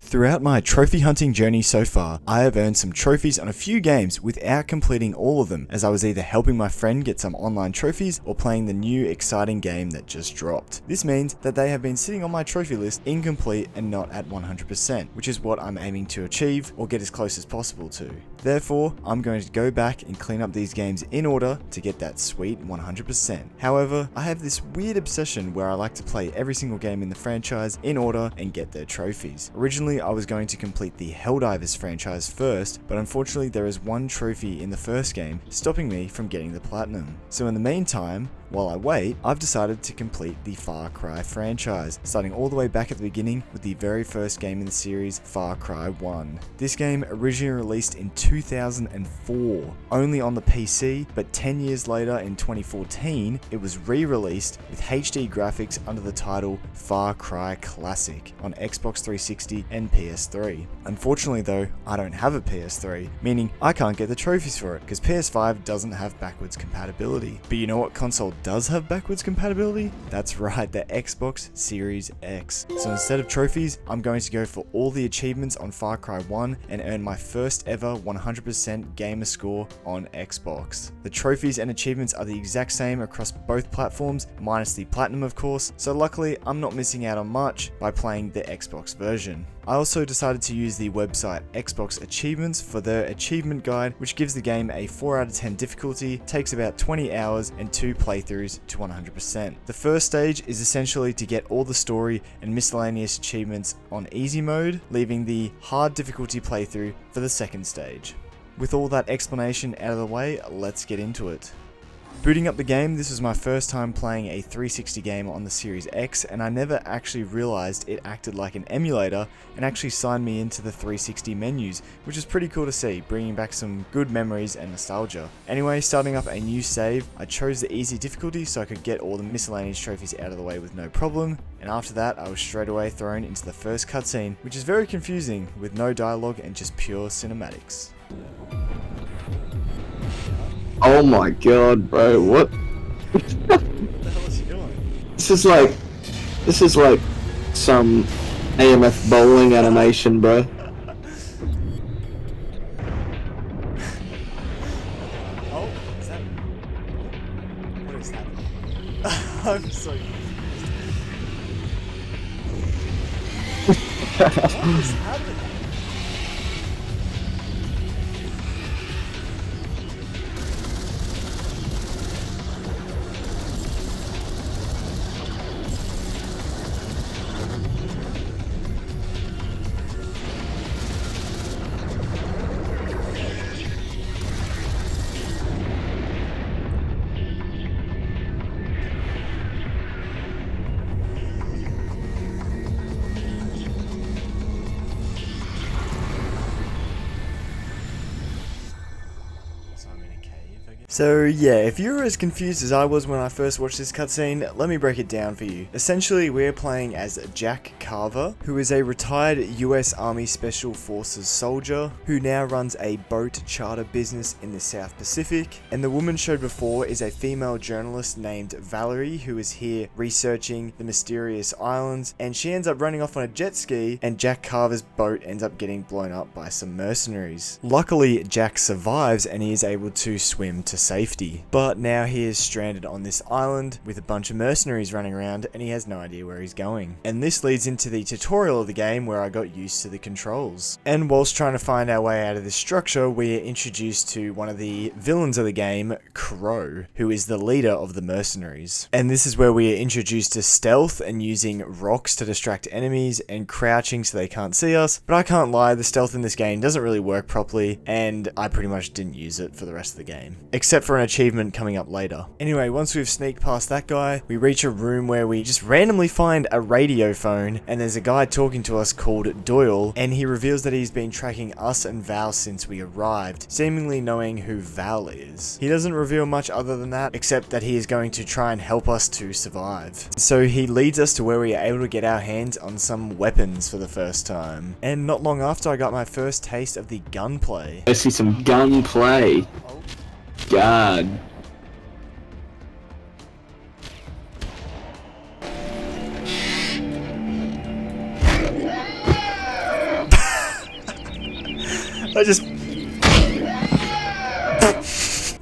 Throughout my trophy hunting journey so far, I have earned some trophies on a few games without completing all of them, as I was either helping my friend get some online trophies or playing the new exciting game that just dropped. This means that they have been sitting on my trophy list incomplete and not at 100%, which is what I'm aiming to achieve or get as close as possible to. Therefore, I'm going to go back and clean up these games in order to get that sweet 100%. However, I have this weird obsession where I like to play every single game in the franchise in order and get their trophies. Originally, I was going to complete the Helldivers franchise first, but unfortunately there is one trophy in the first game stopping me from getting the platinum. So in the meantime, while I wait, I've decided to complete the Far Cry franchise, starting all the way back at the beginning with the very first game in the series, Far Cry 1. This game originally released in 2004, only on the PC, but 10 years later in 2014, it was re-released with HD graphics under the title Far Cry Classic on Xbox 360 and PS3. Unfortunately though, I don't have a PS3, meaning I can't get the trophies for it, because PS5 doesn't have backwards compatibility. But you know what console does have backwards compatibility? That's right, the Xbox Series X. So instead of trophies, I'm going to go for all the achievements on Far Cry 1 and earn my first ever 100% gamer score on Xbox. The trophies and achievements are the exact same across both platforms, minus the platinum of course, so luckily I'm not missing out on much by playing the Xbox version. I also decided to use the website Xbox Achievements for their achievement guide, which gives the game a 4 out of 10 difficulty, takes about 20 hours and 2 playthroughs to 100%. The first stage is essentially to get all the story and miscellaneous achievements on easy mode, leaving the hard difficulty playthrough for the second stage. With all that explanation out of the way, let's get into it. Booting up the game, this was my first time playing a 360 game on the Series X, and I never actually realized it acted like an emulator and actually signed me into the 360 menus, which is pretty cool to see, bringing back some good memories and nostalgia. Anyway, starting up a new save, I chose the easy difficulty so I could get all the miscellaneous trophies out of the way with no problem, and after that I was straight away thrown into the first cutscene, which is very confusing with no dialogue and just pure cinematics. Oh my god, bro, what? What the hell is he doing? This is like some AMF bowling animation, bro. Oh, is that... What is happening? I'm so confused. What is happening? So yeah, if you were as confused as I was when I first watched this cutscene, let me break it down for you. Essentially, we're playing as Jack Carver, who is a retired US Army Special Forces soldier, who now runs a boat charter business in the South Pacific, and the woman showed before is a female journalist named Valerie, who is here researching the mysterious islands, and she ends up running off on a jet ski, and Jack Carver's boat ends up getting blown up by some mercenaries. Luckily, Jack survives and he is able to swim to safety, but now he is stranded on this island with a bunch of mercenaries running around and he has no idea where he's going. And this leads into the tutorial of the game where I got used to the controls. And whilst trying to find our way out of this structure, we are introduced to one of the villains of the game, Crow, who is the leader of the mercenaries. And this is where we are introduced to stealth and using rocks to distract enemies and crouching so they can't see us. But I can't lie, the stealth in this game doesn't really work properly and I pretty much didn't use it for the rest of the game, except for an achievement coming up later. Anyway, once we've sneaked past that guy, we reach a room where we just randomly find a radio phone, and there's a guy talking to us called Doyle, and he reveals that he's been tracking us and Val since we arrived, seemingly knowing who Val is. He doesn't reveal much other than that, except that he is going to try and help us to survive. So he leads us to where we are able to get our hands on some weapons for the first time. And not long after, I got my first taste of the gunplay. I see some gunplay. God. I just...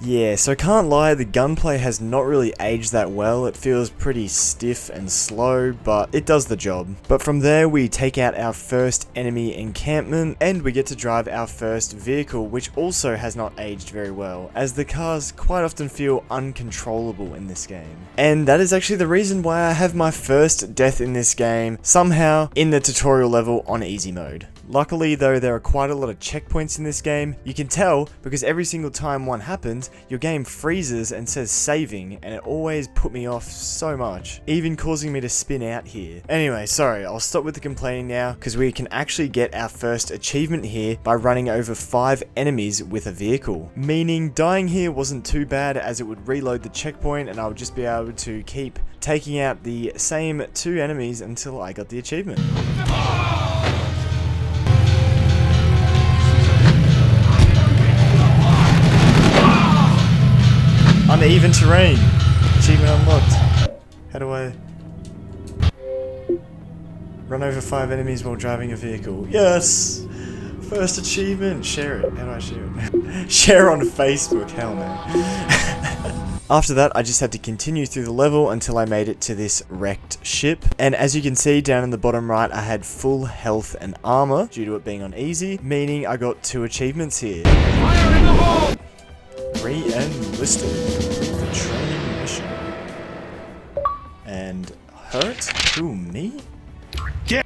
Yeah, so can't lie, the gunplay has not really aged that well. It feels pretty stiff and slow, but it does the job. But from there, we take out our first enemy encampment, and we get to drive our first vehicle, which also has not aged very well, as the cars quite often feel uncontrollable in this game. And that is actually the reason why I have my first death in this game, somehow in the tutorial level on easy mode. Luckily though, there are quite a lot of checkpoints in this game. You can tell because every single time one happens, your game freezes and says saving, and it always put me off so much, even causing me to spin out here. Anyway, sorry, I'll stop with the complaining now, because we can actually get our first achievement here by running over 5 enemies with a vehicle. Meaning dying here wasn't too bad, as it would reload the checkpoint and I would just be able to keep taking out the same 2 enemies until I got the achievement. Uneven terrain. Achievement unlocked. How do I... Run over 5 enemies while driving a vehicle. Yes! First achievement. Share it. How do I share it? Share on Facebook. Hell no. After that, I just had to continue through the level until I made it to this wrecked ship. And as you can see down in the bottom right, I had full health and armor due to it being on easy, meaning I got 2 achievements here. Fire in the hole! Re-enlisted the training mission. And hurt? Who, me?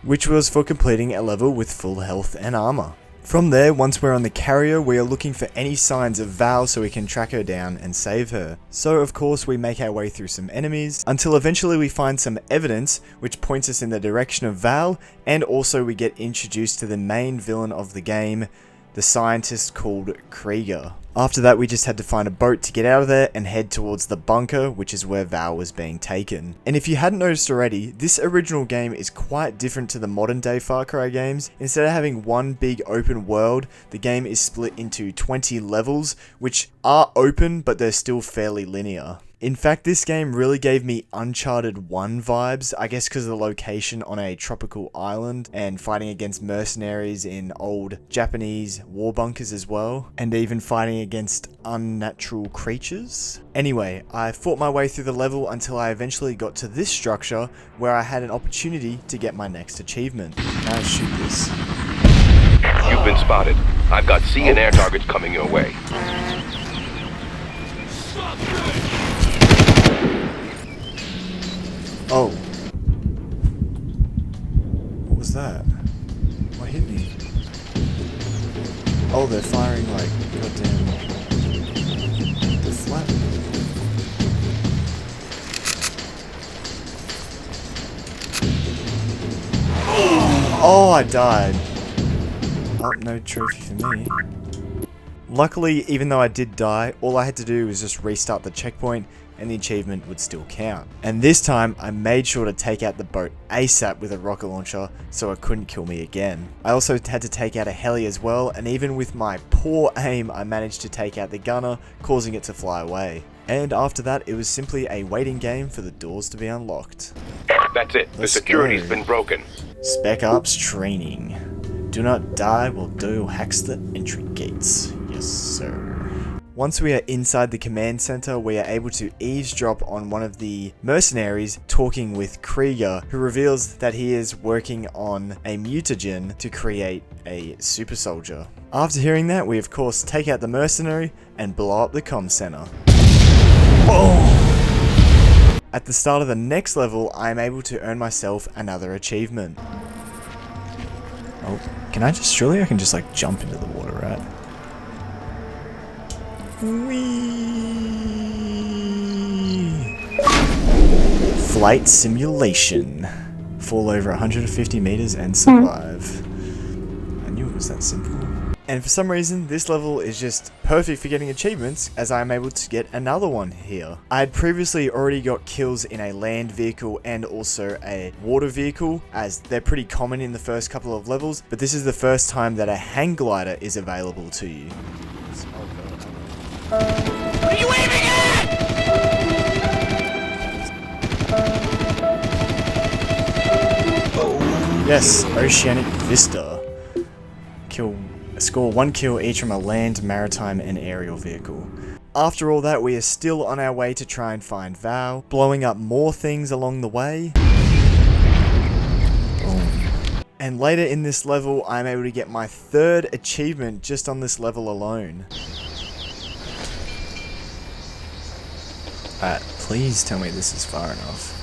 Which was for completing a level with full health and armor. From there, once we're on the carrier, we are looking for any signs of Val so we can track her down and save her. So of course we make our way through some enemies, until eventually we find some evidence which points us in the direction of Val, and also we get introduced to the main villain of the game, the scientist called Krieger. After that, we just had to find a boat to get out of there and head towards the bunker, which is where Val was being taken. And if you hadn't noticed already, this original game is quite different to the modern day Far Cry games. Instead of having one big open world, the game is split into 20 levels, which are open, but they're still fairly linear. In fact, this game really gave me Uncharted 1 vibes, I guess because of the location on a tropical island and fighting against mercenaries in old Japanese war bunkers as well, and even fighting against unnatural creatures. Anyway, I fought my way through the level until I eventually got to this structure where I had an opportunity to get my next achievement. Can I shoot this? You've been spotted. I've got sea and air targets coming your way. Oh. What was that? What hit me? Oh, they're firing like goddamn... They're flattening. Oh, I died. Oh, no trophy for me. Luckily, even though I did die, all I had to do was just restart the checkpoint and the achievement would still count. And this time, I made sure to take out the boat ASAP with a rocket launcher so it couldn't kill me again. I also had to take out a heli as well, and even with my poor aim, I managed to take out the gunner, causing it to fly away. And after that, it was simply a waiting game for the doors to be unlocked. That's it. The security's been broken. Spec Ops training. Do not die while Doyle hacks the entry gates. Yes, sir. Once we are inside the command center, we are able to eavesdrop on one of the mercenaries talking with Krieger, who reveals that he is working on a mutagen to create a super soldier. After hearing that, we of course take out the mercenary and blow up the comm center. Boom! At the start of the next level, I am able to earn myself another achievement. Oh, can I just, surely I can just like jump into the water, right? Whee! Flight simulation. Fall over 150 meters and survive. I knew it was that simple. And for some reason, this level is just perfect for getting achievements, as I am able to get another one here. I had previously already got kills in a land vehicle and also a water vehicle, as they're pretty common in the first couple of levels, but this is the first time that a hang glider is available to you. What are you aiming at? Yes, Oceanic Vista. Kill score 1 kill each from a land, maritime, and aerial vehicle. After all that, we are still on our way to try and find Val, blowing up more things along the way. And later in this level, I'm able to get my 3rd achievement just on this level alone. Please tell me this is far enough.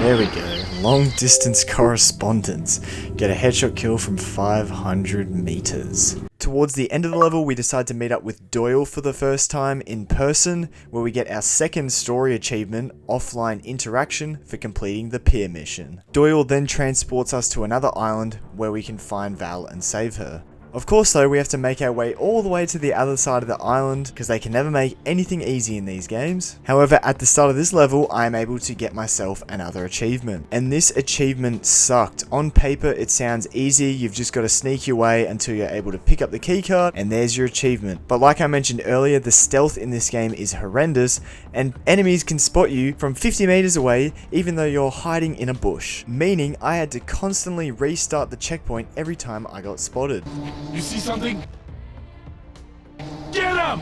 There we go. Long distance correspondence. Get a headshot kill from 500 meters. Towards the end of the level, we decide to meet up with Doyle for the first time in person, where we get our 2nd story achievement, offline interaction, for completing the pier mission. Doyle then transports us to another island where we can find Val and save her. Of course though, we have to make our way all the way to the other side of the island, because they can never make anything easy in these games. However, at the start of this level, I am able to get myself another achievement. And this achievement sucked. On paper, it sounds easy, you've just got to sneak your way until you're able to pick up the keycard, and there's your achievement. But like I mentioned earlier, the stealth in this game is horrendous, and enemies can spot you from 50 meters away, even though you're hiding in a bush. Meaning, I had to constantly restart the checkpoint every time I got spotted. You see something? Get him!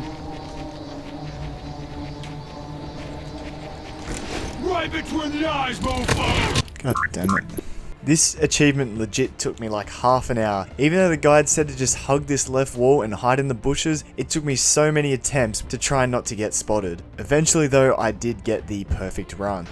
Right between the eyes, mofo! God damn it. This achievement legit took me like half an hour. Even though the guide said to just hug this left wall and hide in the bushes, it took me so many attempts to try not to get spotted. Eventually though, I did get the perfect run.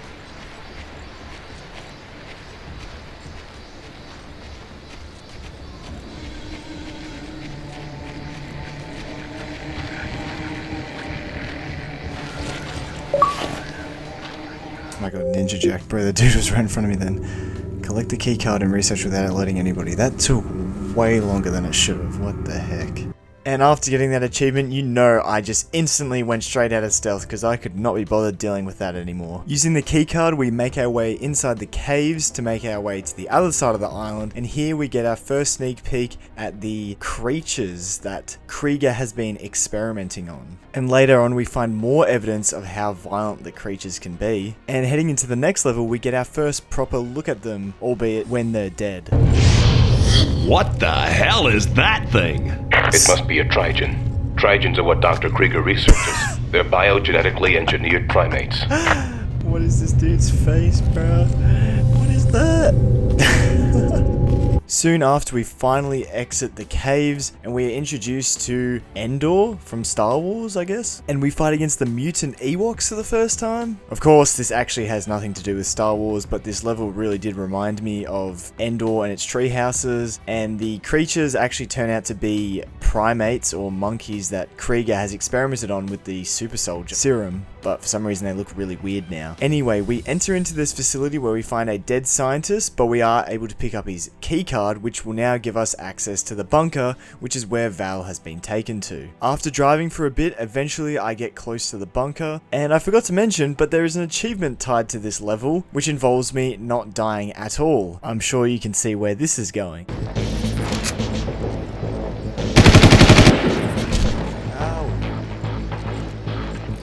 Oh my god, Ninja Jack, bro, the dude was right in front of me then. Collect the keycard and research without alerting anybody. That took way longer than it should have. What the heck? And after getting that achievement, you know I just instantly went straight out of stealth because I could not be bothered dealing with that anymore. Using the keycard, we make our way inside the caves to make our way to the other side of the island, and here we get our first sneak peek at the creatures that Krieger has been experimenting on. And later on, we find more evidence of how violent the creatures can be. And heading into the next level, we get our first proper look at them, albeit when they're dead. What the hell is that thing? It must be a Trigen. Trigens are what Dr. Krieger researches. They're biogenetically engineered primates. What is this dude's face, bro? What is that? Soon after, we finally exit the caves and we are introduced to Endor from Star Wars, I guess. And we fight against the mutant Ewoks for the first time. Of course, this actually has nothing to do with Star Wars, but this level really did remind me of Endor and its tree houses. And the creatures actually turn out to be primates or monkeys that Krieger has experimented on with the super soldier serum. But for some reason they look really weird now. Anyway, we enter into this facility where we find a dead scientist, but we are able to pick up his keycard, which will now give us access to the bunker, which is where Val has been taken to. After driving for a bit, eventually I get close to the bunker, and I forgot to mention, but there is an achievement tied to this level, which involves me not dying at all. I'm sure you can see where this is going.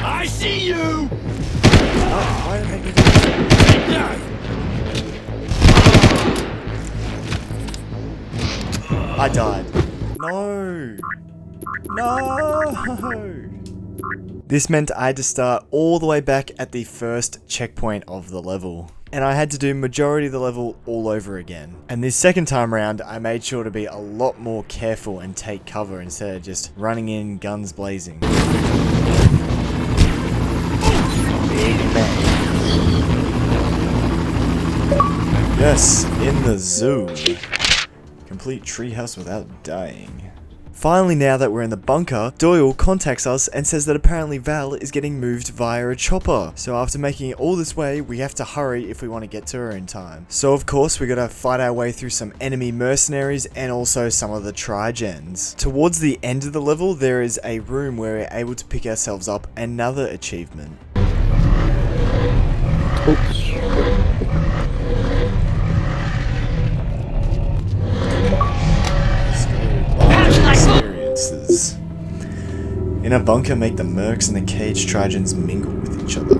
I see you! Oh, why did it make me do this? Take that! I died. No! No! This meant I had to start all the way back at the first checkpoint of the level. And I had to do majority of the level all over again. And this second time round, I made sure to be a lot more careful and take cover instead of just running in guns blazing. Yes, in the zoo. Complete treehouse without dying. Finally, now that we're in the bunker, Doyle contacts us and says that apparently Val is getting moved via a chopper. So after making it all this way, we have to hurry if we want to get to her in time. So of course, we gotta fight our way through some enemy mercenaries and also some of the Trigens. Towards the end of the level, there is a room where we're able to pick ourselves up another achievement. Oops. Experiences. In a bunker, make the mercs and the caged Trigens mingle with each other.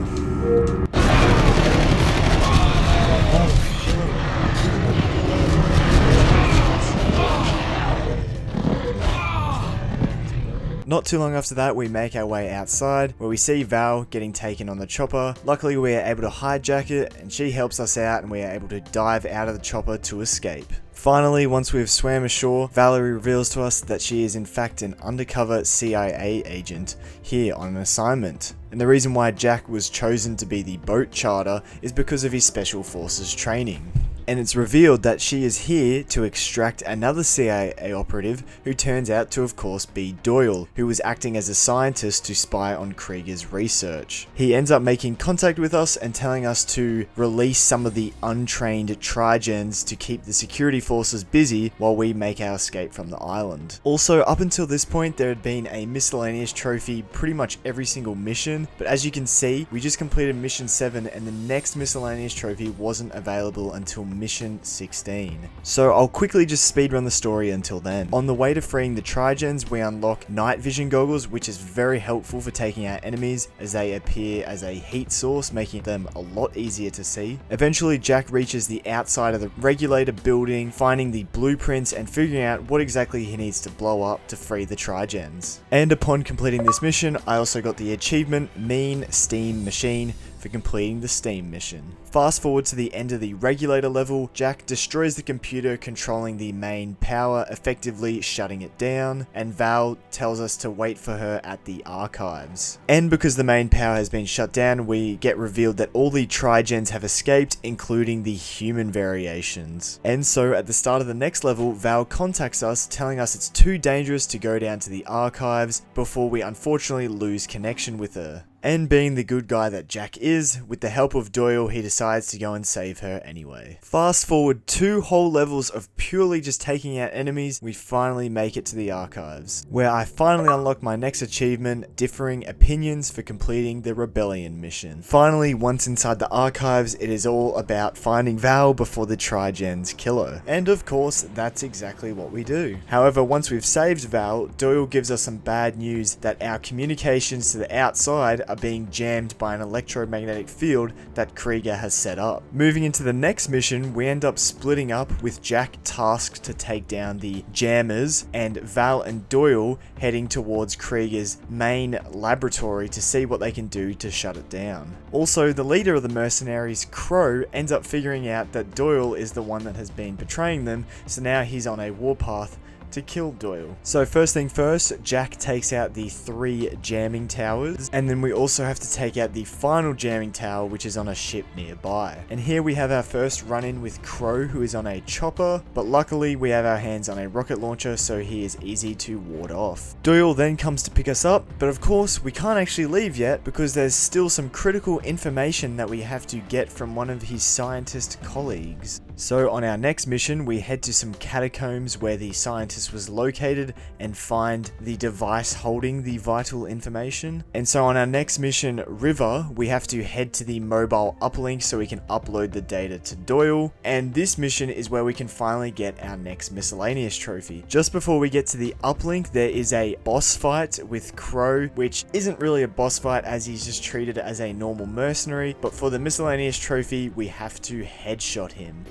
Not too long after that, we make our way outside, where we see Val getting taken on the chopper. Luckily, we are able to hijack it, and she helps us out, and we are able to dive out of the chopper to escape. Finally, once we've swam ashore, Valerie reveals to us that she is in fact an undercover CIA agent here on an assignment. And the reason why Jack was chosen to be the boat charter is because of his special forces training. And it's revealed that she is here to extract another CIA operative who turns out to of course be Doyle, who was acting as a scientist to spy on Krieger's research. He ends up making contact with us and telling us to release some of the untrained Trigens to keep the security forces busy while we make our escape from the island. Also, up until this point, there had been a miscellaneous trophy pretty much every single mission, but as you can see, we just completed mission 7 and the next miscellaneous trophy wasn't available until mission 16. So I'll quickly just speedrun the story until then. On the way to freeing the Trigens, we unlock night vision goggles, which is very helpful for taking out enemies as they appear as a heat source, making them a lot easier to see. Eventually, Jack reaches the outside of the regulator building, finding the blueprints and figuring out what exactly he needs to blow up to free the Trigens. And upon completing this mission, I also got the achievement Mean Steam Machine for completing the Steam mission. Fast forward to the end of the regulator level, Jack destroys the computer controlling the main power, effectively shutting it down, and Val tells us to wait for her at the archives. And because the main power has been shut down, we get revealed that all the Trigens have escaped, including the human variations. And so at the start of the next level, Val contacts us, telling us it's too dangerous to go down to the archives before we unfortunately lose connection with her. And being the good guy that Jack is, with the help of Doyle, he decides to go and save her anyway. Fast forward 2 whole levels of purely just taking out enemies, we finally make it to the archives, where I finally unlock my next achievement, Differing Opinions, for completing the Rebellion mission. Finally, once inside the archives, it is all about finding Val before the Trigens kill her. And of course, that's exactly what we do. However, once we've saved Val, Doyle gives us some bad news that our communications to the outside are being jammed by an electromagnetic field that Krieger has set up. Moving into the next mission, we end up splitting up with Jack tasked to take down the jammers and Val and Doyle heading towards Krieger's main laboratory to see what they can do to shut it down. Also, the leader of the mercenaries, Crow, ends up figuring out that Doyle is the one that has been betraying them, so now he's on a warpath to kill Doyle. So first thing first, Jack takes out the 3 jamming towers, and then we also have to take out the final jamming tower, which is on a ship nearby. And here we have our first run-in with Crow, who is on a chopper, but luckily we have our hands on a rocket launcher, so he is easy to ward off. Doyle then comes to pick us up, but of course we can't actually leave yet because there's still some critical information that we have to get from one of his scientist colleagues. So on our next mission, we head to some catacombs where the scientist was located and find the device holding the vital information. And so on our next mission, River, we have to head to the mobile uplink so we can upload the data to Doyle. And this mission is where we can finally get our next miscellaneous trophy. Just before we get to the uplink, there is a boss fight with Crow, which isn't really a boss fight as he's just treated as a normal mercenary, but for the miscellaneous trophy, we have to headshot him.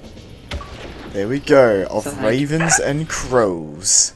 There we go, of ravens and crows.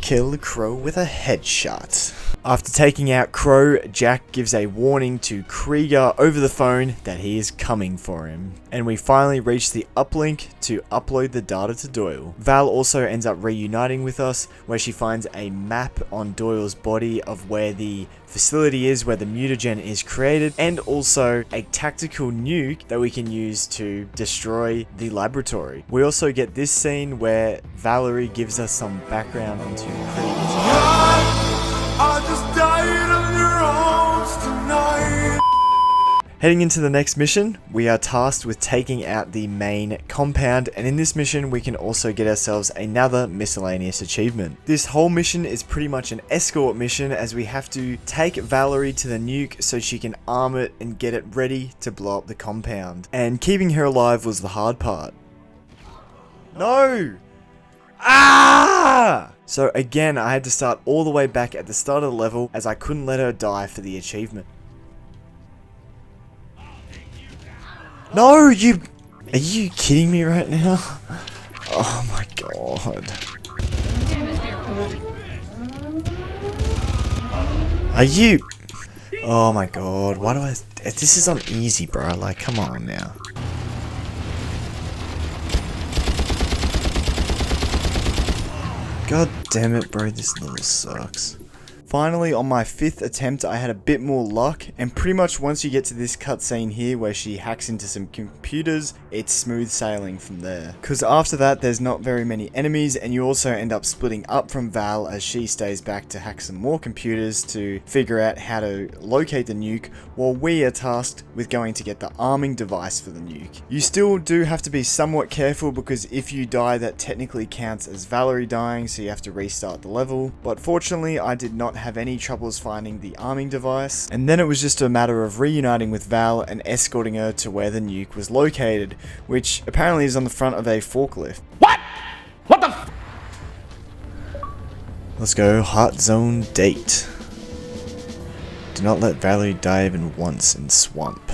Kill the crow with a headshot. After taking out Crow, Jack gives a warning to Krieger over the phone that he is coming for him. And we finally reach the uplink to upload the data to Doyle. Val also ends up reuniting with us, where she finds a map on Doyle's body of where the facility is, where the mutagen is created, and also a tactical nuke that we can use to destroy the laboratory. We also get this scene where Valerie gives us some background into Krieger's I just died on your arms tonight. Heading into the next mission, we are tasked with taking out the main compound, and in this mission we can also get ourselves another miscellaneous achievement. This whole mission is pretty much an escort mission, as we have to take Valerie to the nuke so she can arm it and get it ready to blow up the compound. And keeping her alive was the hard part. No! Ah! So again, I had to start all the way back at the start of the level, as I couldn't let her die for the achievement. No, are you kidding me right now? Oh my god. Are you... Oh my god, why do I... This is on easy, bro. Like, come on now. God damn it, bro. This level sucks. Finally, on my 5th attempt, I had a bit more luck, and pretty much once you get to this cutscene here where she hacks into some computers, it's smooth sailing from there. Because after that, there's not very many enemies, and you also end up splitting up from Val as she stays back to hack some more computers to figure out how to locate the nuke, while we are tasked with going to get the arming device for the nuke. You still do have to be somewhat careful, because if you die, that technically counts as Valerie dying, so you have to restart the level, but fortunately, I did not have any troubles finding the arming device, and then it was just a matter of reuniting with Val and escorting her to where the nuke was located, which apparently is on the front of a forklift. What? What the f? Let's go, Heart Zone date. Do not let Valerie die even once in Swamp.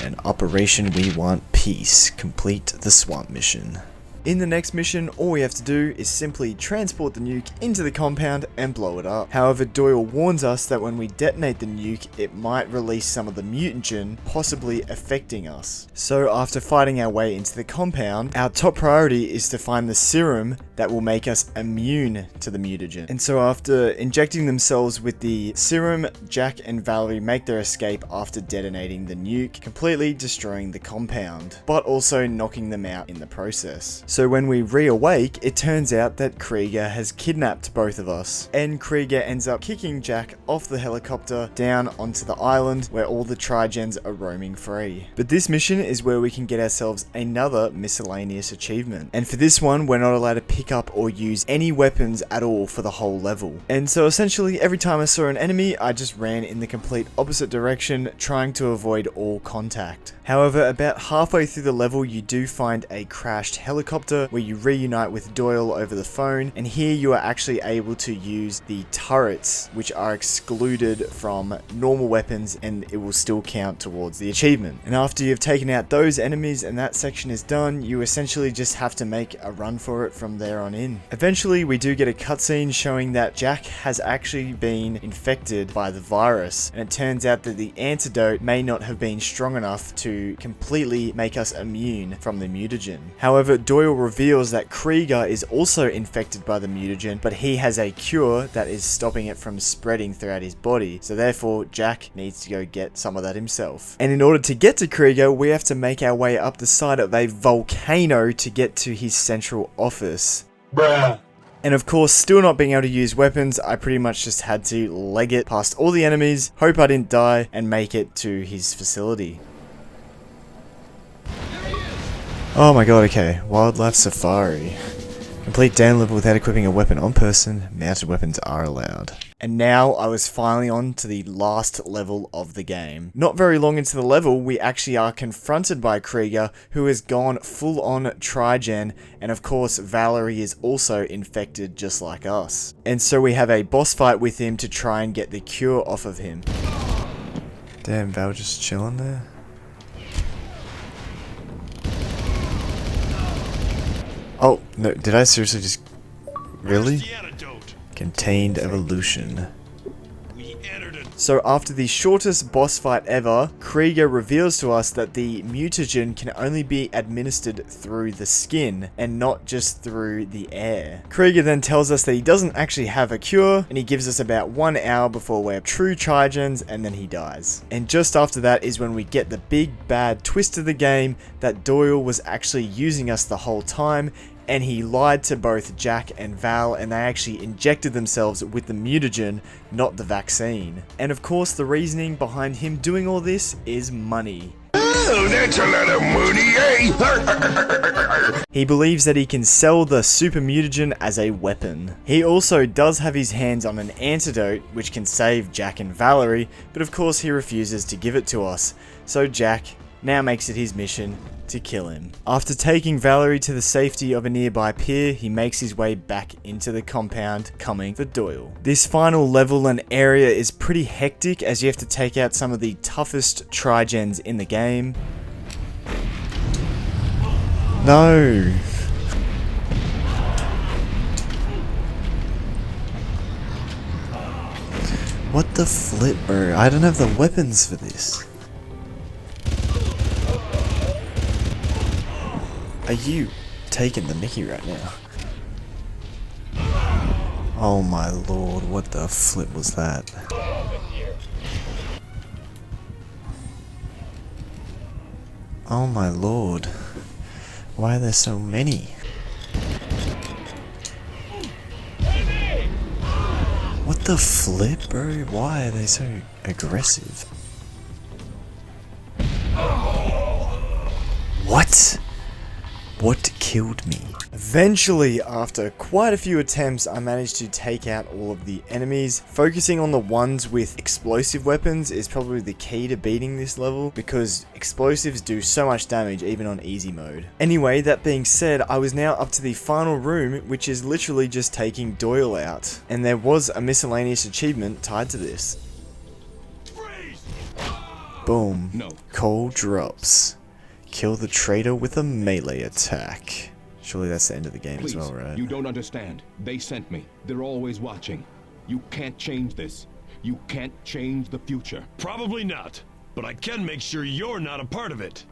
And Operation We Want Peace. Complete the Swamp mission. In the next mission, all we have to do is simply transport the nuke into the compound and blow it up. However, Doyle warns us that when we detonate the nuke, it might release some of the mutagen, possibly affecting us. So after fighting our way into the compound, our top priority is to find the serum that will make us immune to the mutagen. And so after injecting themselves with the serum, Jack and Valerie make their escape after detonating the nuke, completely destroying the compound, but also knocking them out in the process. So when we reawake, it turns out that Krieger has kidnapped both of us, and Krieger ends up kicking Jack off the helicopter down onto the island where all the Trigens are roaming free. But this mission is where we can get ourselves another miscellaneous achievement, and for this one we're not allowed to pick up or use any weapons at all for the whole level. And so essentially every time I saw an enemy, I just ran in the complete opposite direction, trying to avoid all contact. However, about halfway through the level you do find a crashed helicopter where you reunite with Doyle over the phone, and here you are actually able to use the turrets, which are excluded from normal weapons, and it will still count towards the achievement. And after you've taken out those enemies and that section is done, you essentially just have to make a run for it from there on in. Eventually we do get a cutscene showing that Jack has actually been infected by the virus, and it turns out that the antidote may not have been strong enough to completely make us immune from the mutagen. However, Doyle reveals that Krieger is also infected by the mutagen, but he has a cure that is stopping it from spreading throughout his body, so therefore Jack needs to go get some of that himself. And in order to get to Krieger, we have to make our way up the side of a volcano to get to his central office. Bruh. And of course, still not being able to use weapons, I pretty much just had to leg it past all the enemies, hope I didn't die, and make it to his facility. Oh my god, okay. Wildlife Safari. Complete down level without equipping a weapon on person. Mounted weapons are allowed. And now I was finally on to the last level of the game. Not very long into the level, we actually are confronted by Krieger, who has gone full on Trigen, and of course Valerie is also infected just like us. And so we have a boss fight with him to try and get the cure off of him. Damn, Val just chilling there. Oh, no, did I seriously just... Really? Contained evolution. So after the shortest boss fight ever, Krieger reveals to us that the mutagen can only be administered through the skin and not just through the air. Krieger then tells us that he doesn't actually have a cure, and he gives us about 1 hour before we're true Trigens, and then he dies. And just after that is when we get the big bad twist of the game, that Doyle was actually using us the whole time, and he lied to both Jack and Val, and they actually injected themselves with the mutagen, not the vaccine. And of course, the reasoning behind him doing all this is money. Oh, that's a lot of money, eh? He believes that he can sell the super mutagen as a weapon. He also does have his hands on an antidote which can save Jack and Valerie, but of course he refuses to give it to us. So Jack now makes it his mission to kill him. After taking Valerie to the safety of a nearby pier, he makes his way back into the compound, coming for Doyle. This final level and area is pretty hectic, as you have to take out some of the toughest Trigens in the game. No! What the flip, bro? I don't have the weapons for this. Are you taking the mickey right now? Oh my lord, what the flip was that? Oh my lord. Why are there so many? What the flip, bro? Why are they so aggressive? What? What killed me? Eventually, after quite a few attempts, I managed to take out all of the enemies. Focusing on the ones with explosive weapons is probably the key to beating this level, because explosives do so much damage even on easy mode. Anyway, that being said, I was now up to the final room, which is literally just taking Doyle out. And there was a miscellaneous achievement tied to this. Boom. No. Cole drops. Kill the traitor with a melee attack. Surely that's the end of the game Please, as well, right? You don't understand. They sent me. They're always watching. You can't change this. You can't change the future. Probably not, but I can make sure you're not a part of it.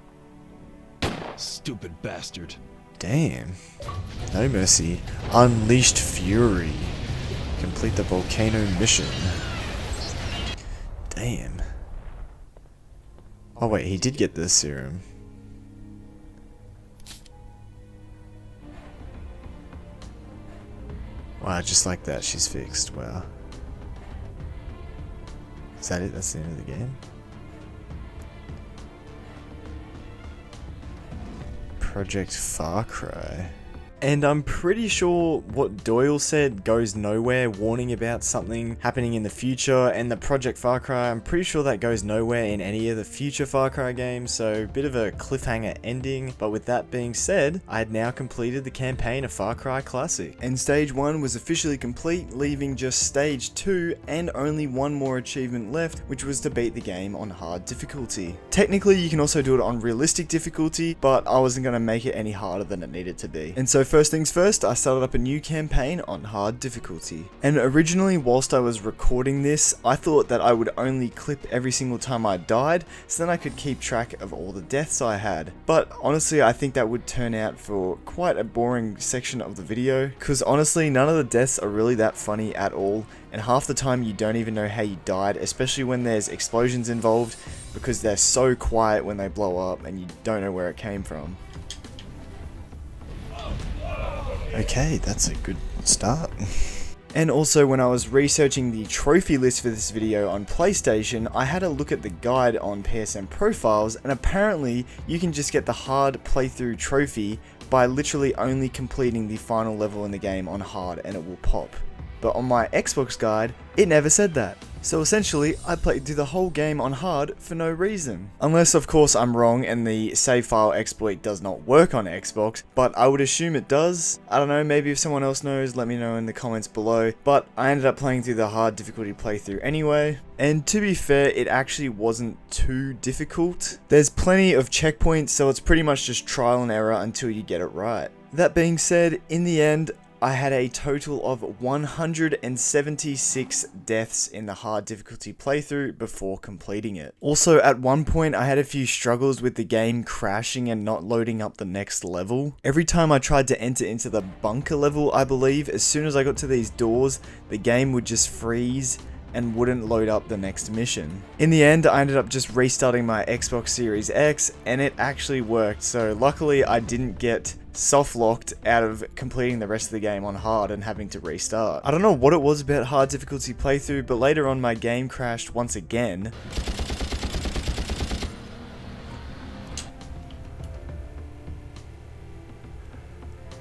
Stupid bastard. Damn. No mercy. Unleashed fury. Complete the volcano mission. Damn. Oh wait, he did get the serum. Wow, just like that, she's fixed. Wow. Is that it? That's the end of the game? Project Far Cry. And I'm pretty sure what Doyle said goes nowhere, warning about something happening in the future, and the Project Far Cry, I'm pretty sure that goes nowhere in any of the future Far Cry games, so bit of a cliffhanger ending. But with that being said, I had now completed the campaign of Far Cry Classic, and stage 1 was officially complete, leaving just stage 2 and only one more achievement left, which was to beat the game on hard difficulty. Technically you can also do it on realistic difficulty, but I wasn't going to make it any harder than it needed to be. And so first things first, I started up a new campaign on hard difficulty. And originally, whilst I was recording this, I thought that I would only clip every single time I died, so then I could keep track of all the deaths I had. But honestly, I think that would turn out for quite a boring section of the video, because honestly, none of the deaths are really that funny at all, and half the time you don't even know how you died, especially when there's explosions involved, because they're so quiet when they blow up and you don't know where it came from. Okay, that's a good start. And also, when I was researching the trophy list for this video on PlayStation, I had a look at the guide on PSN Profiles, and apparently you can just get the hard playthrough trophy by literally only completing the final level in the game on hard and it will pop. But on my Xbox guide, it never said that. So essentially, I played through the whole game on hard for no reason. Unless of course I'm wrong and the save file exploit does not work on Xbox, but I would assume it does. I don't know, maybe if someone else knows, let me know in the comments below. But I ended up playing through the hard difficulty playthrough anyway. And to be fair, it actually wasn't too difficult. There's plenty of checkpoints, so it's pretty much just trial and error until you get it right. That being said, in the end, I had a total of 176 deaths in the hard difficulty playthrough before completing it. Also, at one point I had a few struggles with the game crashing and not loading up the next level. Every time I tried to enter into the bunker level, I believe, as soon as I got to these doors, the game would just freeze and wouldn't load up the next mission. In the end, I ended up just restarting my Xbox Series X, and it actually worked, so luckily I didn't get soft locked out of completing the rest of the game on hard and having to restart. I don't know what it was about hard difficulty playthrough, but later on my game crashed once again.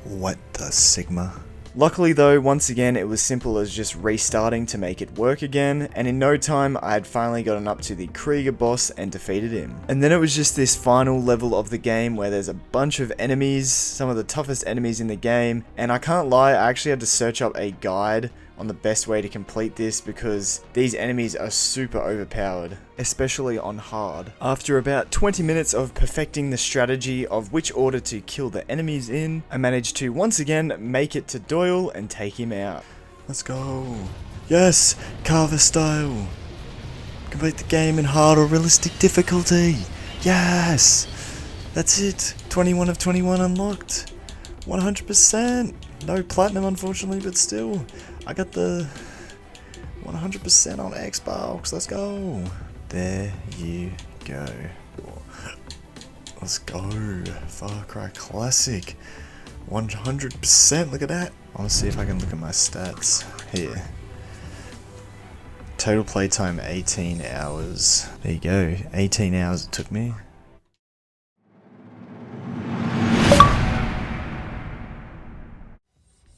What the Sigma? Luckily though, once again it was simple as just restarting to make it work again, and in no time I had finally gotten up to the Krieger boss and defeated him. And then it was just this final level of the game where there's a bunch of enemies, some of the toughest enemies in the game, and I can't lie, I actually had to search up a guide on the best way to complete this because these enemies are super overpowered, especially on hard. After about 20 minutes of perfecting the strategy of which order to kill the enemies in, I managed to once again make it to Doyle and take him out. Let's go. Yes, Carver style. Complete the game in hard or realistic difficulty. Yes! That's it. 21 of 21 unlocked. 100%. No platinum, unfortunately, but still. I got the 100% on Xbox. Let's go. There you go. Let's go. Far Cry Classic. 100%. Look at that. I want to see if I can look at my stats. Here. Total playtime 18 hours. There you go. 18 hours it took me.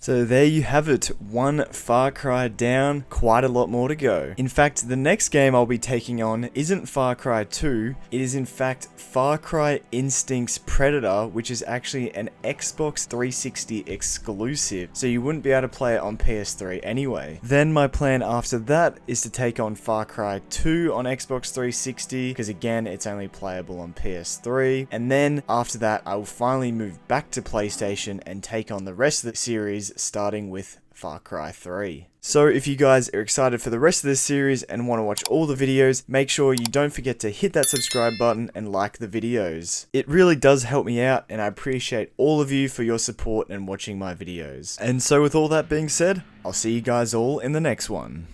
So there you have it, one Far Cry down, quite a lot more to go. In fact, the next game I'll be taking on isn't Far Cry 2, it is in fact Far Cry Instinct's Predator, which is actually an Xbox 360 exclusive, so you wouldn't be able to play it on PS3 anyway. Then my plan after that is to take on Far Cry 2 on Xbox 360, because again, it's only playable on PS3, and then after that, I will finally move back to PlayStation and take on the rest of the series, starting with Far Cry 3. So if you guys are excited for the rest of this series and want to watch all the videos, make sure you don't forget to hit that subscribe button and like the videos. It really does help me out, and I appreciate all of you for your support and watching my videos. And so with all that being said, I'll see you guys all in the next one.